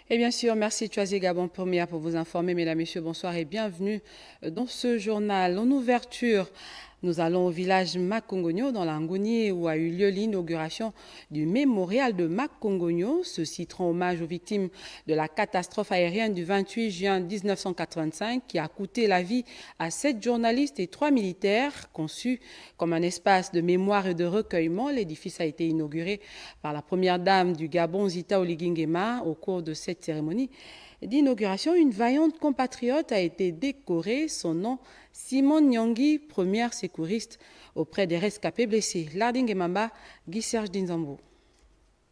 Et bien sûr, merci Choisy Gabon Première pour vous informer. Mesdames, Messieurs, bonsoir et bienvenue dans ce journal. En ouverture, nous allons au village Makongogno dans l'Angoni où a eu lieu l'inauguration du mémorial de Makongogno. Ceci rend hommage aux victimes de la catastrophe aérienne du 28 juin 1985 qui a coûté la vie à 7 journalistes et 3 militaires. Conçu comme un espace de mémoire et de recueillement, l'édifice a été inauguré par la première dame du Gabon, Zita Oligui Nguema. Au cours de cette cérémonie d'inauguration, une vaillante compatriote a été décorée. Son nom, Simon Nyangui, première secouriste auprès des rescapés blessés. Larding Mamba, Guy Serge Dinzambo.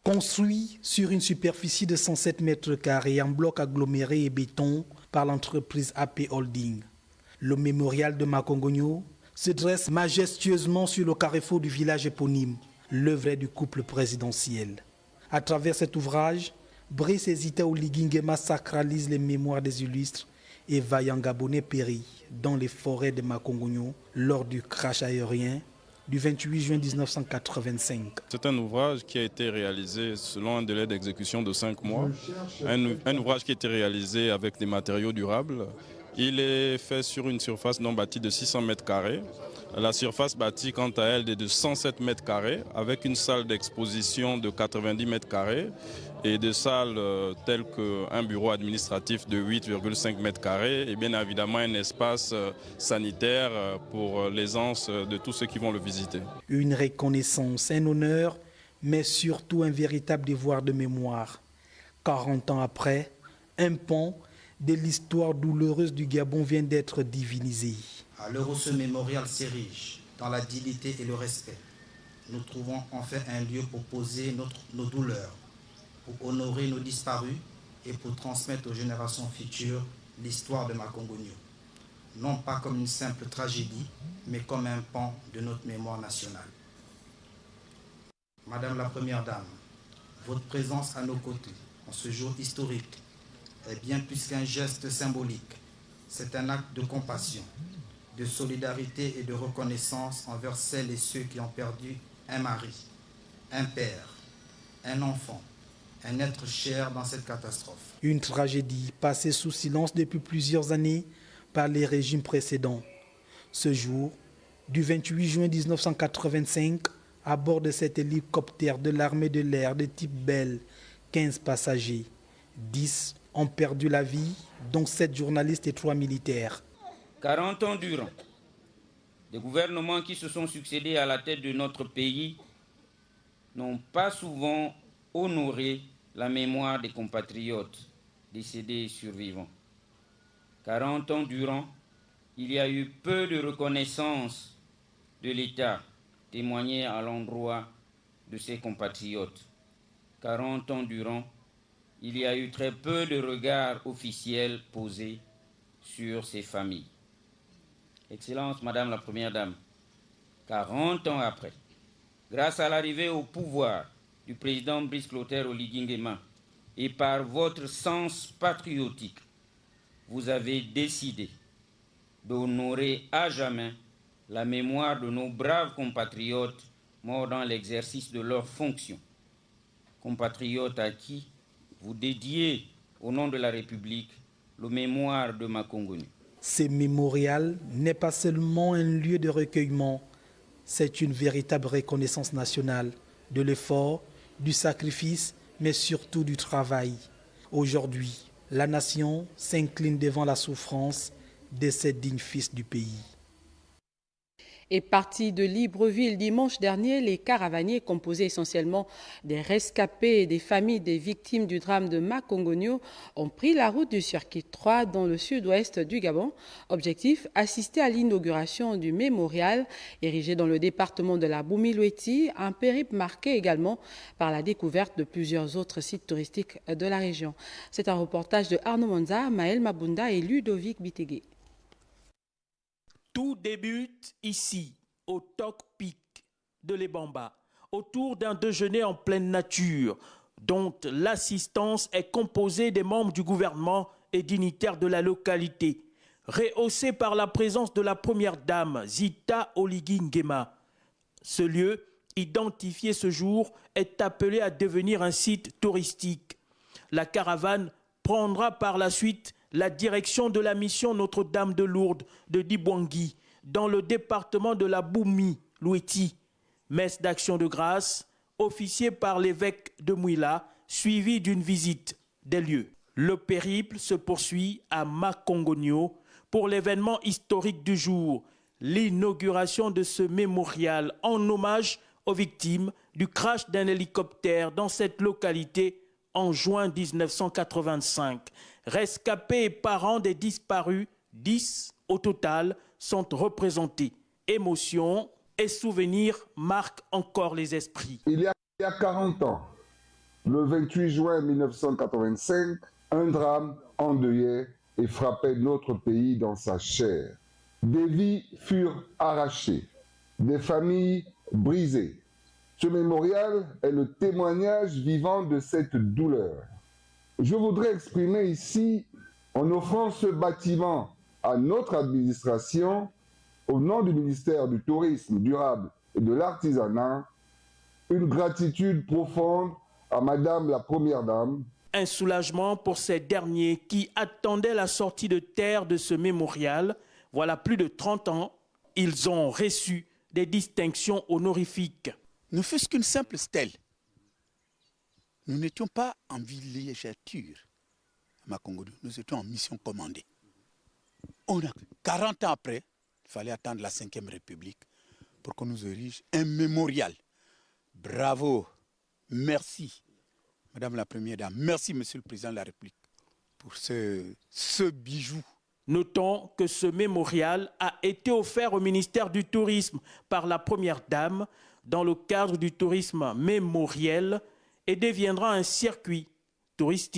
Construit sur une superficie de 107 mètres carrés en bloc aggloméré et béton par l'entreprise AP Holding, le mémorial de Makongogno se dresse majestueusement sur le carrefour du village éponyme, l'œuvre du couple présidentiel. À travers cet ouvrage, Brice et Zita Oligui Nguema sacralisent les mémoires des illustres et vaillants Gabonais péris dans les forêts de Makongogno lors du crash aérien du 28 juin 1985. C'est un ouvrage qui a été réalisé selon un délai d'exécution de 5 mois, un ouvrage qui a été réalisé avec des matériaux durables. Il est fait sur une surface non bâtie de 600 mètres carrés. La surface bâtie, quant à elle, est de 107 mètres carrés, avec une salle d'exposition de 90 mètres carrés et des salles telles qu'un bureau administratif de 8,5 mètres carrés et bien évidemment un espace sanitaire pour l'aisance de tous ceux qui vont le visiter. Une reconnaissance, un honneur, mais surtout un véritable devoir de mémoire. 40 ans après, un pan de l'histoire douloureuse du Gabon vient d'être divinisé. À l'heure où ce mémorial s'érige dans la dignité et le respect, nous trouvons enfin un lieu pour poser nos douleurs, pour honorer nos disparus et pour transmettre aux générations futures l'histoire de Makongogno. Non pas comme une simple tragédie, mais comme un pan de notre mémoire nationale. Madame la Première Dame, votre présence à nos côtés en ce jour historique est bien plus qu'un geste symbolique. C'est un acte de compassion, de solidarité et de reconnaissance envers celles et ceux qui ont perdu un mari, un père, un enfant, un être cher dans cette catastrophe. Une tragédie passée sous silence depuis plusieurs années par les régimes précédents. Ce jour, du 28 juin 1985, à bord de cet hélicoptère de l'armée de l'air de type Bell, 15 passagers, 10 ont perdu la vie, dont 7 journalistes et 3 militaires. 40 ans durant, des gouvernements qui se sont succédés à la tête de notre pays n'ont pas souvent honoré la mémoire des compatriotes décédés et survivants. 40 ans durant, il y a eu peu de reconnaissance de l'État témoignée à l'endroit de ses compatriotes. 40 ans durant, il y a eu très peu de regards officiels posés sur ces familles. Excellence, Madame la Première Dame, 40 ans après, grâce à l'arrivée au pouvoir du président Brice Clotaire Oligui Nguema et par votre sens patriotique, vous avez décidé d'honorer à jamais la mémoire de nos braves compatriotes morts dans l'exercice de leurs fonctions. Compatriotes à qui vous dédiez, au nom de la République, le mémoire de Makongogno. Ce mémorial n'est pas seulement un lieu de recueillement, c'est une véritable reconnaissance nationale de l'effort, du sacrifice, mais surtout du travail. Aujourd'hui, la nation s'incline devant la souffrance de ces dignes fils du pays. Et partis de Libreville dimanche dernier, les caravaniers composés essentiellement des rescapés et des familles des victimes du drame de Makongogno ont pris la route du circuit 3 dans le sud-ouest du Gabon. Objectif, assister à l'inauguration du mémorial érigé dans le département de la Boumi-Loueti, un périple marqué également par la découverte de plusieurs autres sites touristiques de la région. C'est un reportage de Arnaud Monza, Maël Mabunda et Ludovic Bitegué. Tout débute ici, au Tok Peak de l'Ebamba, autour d'un déjeuner en pleine nature, dont l'assistance est composée des membres du gouvernement et dignitaires de la localité, rehaussée par la présence de la première dame, Zita Oligui Nguema. Ce lieu, identifié ce jour, est appelé à devenir un site touristique. La caravane prendra par la suite la direction de la mission Notre-Dame de Lourdes de Dibouangui, dans le département de la Boumi-Loueti. Messe d'action de grâce, officiée par l'évêque de Mouila, suivie d'une visite des lieux. Le périple se poursuit à Makongogno pour l'événement historique du jour, l'inauguration de ce mémorial en hommage aux victimes du crash d'un hélicoptère dans cette localité en juin 1985. Rescapés et parents des disparus, 10 au total, sont représentés. Émotion et souvenirs marquent encore les esprits. Il y a 40 ans, le 28 juin 1985, un drame endeuillait et frappait notre pays dans sa chair. Des vies furent arrachées, des familles brisées. Ce mémorial est le témoignage vivant de cette douleur. Je voudrais exprimer ici, en offrant ce bâtiment à notre administration, au nom du ministère du Tourisme durable et de l'Artisanat, une gratitude profonde à Madame la Première Dame. Un soulagement pour ces derniers qui attendaient la sortie de terre de ce mémorial. Voilà plus de 30 ans, ils ont reçu des distinctions honorifiques. Ne fût-ce qu'une simple stèle. Nous n'étions pas en villégiature à Makongogno, nous étions en mission commandée. 40 ans après, il fallait attendre la 5e République pour qu'on nous érige un mémorial. Bravo, merci, Madame la Première Dame, merci Monsieur le Président de la République pour ce bijou. Notons que ce mémorial a été offert au ministère du Tourisme par la Première Dame dans le cadre du tourisme mémoriel et deviendra un circuit touristique.